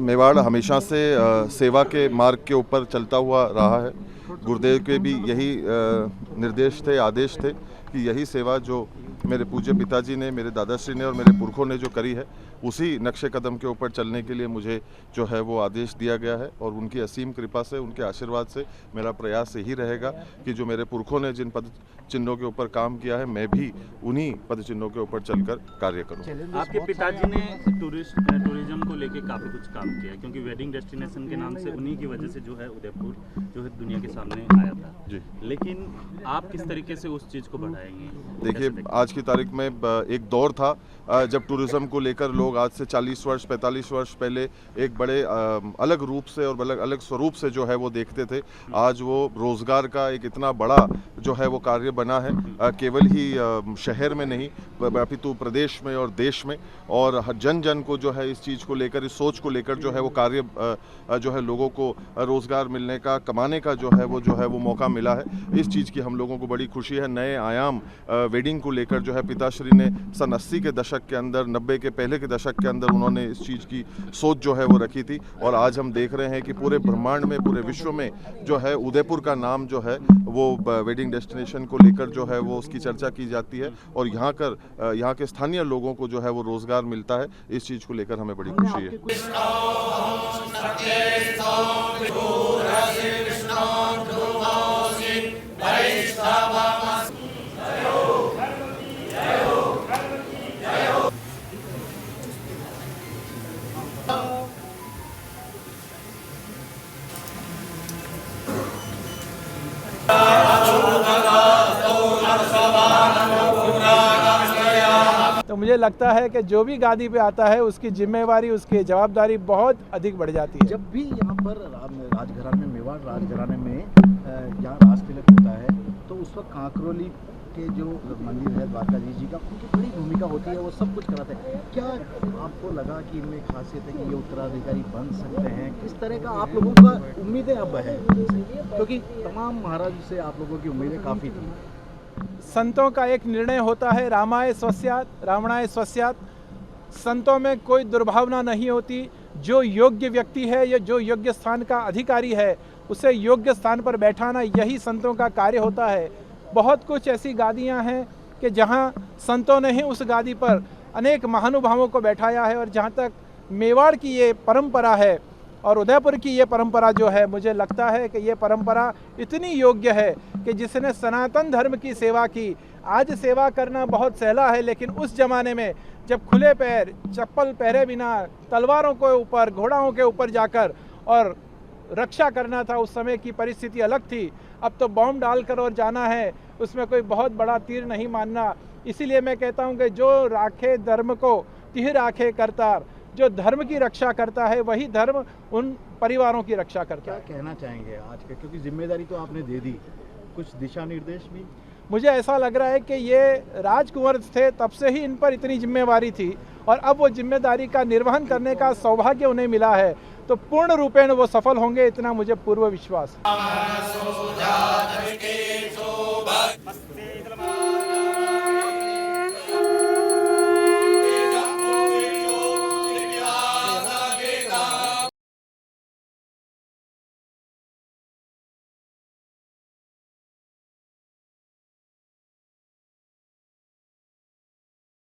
मेवाड़ हमेशा से सेवा के मार्ग के ऊपर चलता हुआ रहा है। गुरुदेव के भी यही निर्देश थे, आदेश थे कि यही सेवा जो मेरे पूज्य पिताजी ने, मेरे दादाश्री ने और मेरे पुरखों ने जो करी है, उसी नक्शे कदम के ऊपर चलने के लिए मुझे जो है वो आदेश दिया गया है। और उनकी असीम कृपा से, उनके आशीर्वाद से मेरा प्रयास यही रहेगा कि जो मेरे पुरखों ने जिन पद चिन्हों के ऊपर काम किया है, मैं भी उन्हीं पद चिन्हों के ऊपर चलकर कार्य करूँ। आपके पिताजी ने टूरिज्म को लेके काफ़ी कुछ काम किया, क्योंकि वेडिंग डेस्टिनेशन के नाम से उन्हीं की वजह से जो है उदयपुर जो है दुनिया के सामने आया था जी। लेकिन आप किस तरीके से उस चीज़ को बढ़ाएंगे? देखिए, आज की तारीख में एक दौर था जब टूरिज्म को लेकर लोग आज से 40 वर्ष 45 वर्ष पहले एक बड़े अलग रूप से और अलग स्वरूप से जो है वो देखते थे। आज वो रोज़गार का एक इतना बड़ा जो है वो कार्य बना है, केवल ही शहर में नहीं अपितु प्रदेश में और देश में, और जन जन को जो है इस चीज़ को लेकर, इस सोच को लेकर जो है वो कार्य जो है लोगों को रोज़गार मिलने का, कमाने का जो है वो मौका मिला है। इस चीज़ की हम लोगों को बड़ी खुशी है। नए आयाम वेडिंग को लेकर जो है पिताश्री ने सन 80 के दशक के अंदर, 90 के पहले के दशक के अंदर उन्होंने इस चीज़ की सोच जो है वो रखी थी। और आज हम देख रहे हैं कि पूरे ब्रह्मांड में, पूरे विश्व में जो है उदयपुर का नाम जो है वो वेडिंग डेस्टिनेशन को लेकर जो है वो उसकी चर्चा की जाती है, और यहाँ के स्थानीय लोगों को जो है वो रोज़गार मिलता है। इस चीज़ को लेकर हमें बड़ी खुशी है। तो मुझे लगता है कि जो भी गादी पे आता है उसकी जिम्मेवारी, उसकी जवाबदारी बहुत अधिक बढ़ जाती है। जब भी यहाँ पर राजघराने में, मेवाड़ राजघराने में यहाँ राज तिलक होता है, तो उस वक्त कांकरोली के जो मंदिर है द्वारकाधीश जी का, उनकी बड़ी भूमिका होती है, वो सब कुछ कराते हैं। क्या आपको लगा कि इनमें खासियत है कि ये उत्तराधिकारी बन सकते हैं? किस तरह का आप लोगों का उम्मीदें अब है, क्योंकि तमाम महाराज से आप लोगों की उम्मीदें काफ़ी थी। संतों का एक निर्णय होता है, रामाय स्वस्यात् रावणाय स्वस्यात्। संतों में कोई दुर्भावना नहीं होती। जो योग्य व्यक्ति है या जो योग्य स्थान का अधिकारी है, उसे योग्य स्थान पर बैठाना, यही संतों का कार्य होता है। बहुत कुछ ऐसी गादियां हैं कि जहां संतों ने ही उस गादी पर अनेक महानुभावों को बैठाया है। और जहां तक मेवाड़ की ये परंपरा है और उदयपुर की ये परंपरा जो है, मुझे लगता है कि ये परंपरा इतनी योग्य है कि जिसने सनातन धर्म की सेवा की, आज सेवा करना बहुत सहला है, लेकिन उस ज़माने में जब खुले पैर, चप्पल पहरे बिना, तलवारों के ऊपर, घोड़ाओं के ऊपर जाकर और रक्षा करना था, उस समय की परिस्थिति अलग थी। अब तो बॉम्ब डालकर और जाना है, उसमें कोई बहुत बड़ा तीर नहीं मानना। इसीलिए मैं कहता हूँ कि जो राखे धर्म को तिह राखे करतार, जो धर्म की रक्षा करता है वही धर्म उन परिवारों की रक्षा करता है। क्या कहना चाहेंगे आज के, क्योंकि जिम्मेदारी तो आपने दे दी, कुछ दिशा निर्देश भी? मुझे ऐसा लग रहा है कि ये राजकुंवर थे तब से ही इन पर इतनी जिम्मेवारी थी, और अब वो जिम्मेदारी का निर्वहन करने का सौभाग्य उन्हें मिला है, तो पूर्ण रूपेण वो सफल होंगे, इतना मुझे पूर्व विश्वास है।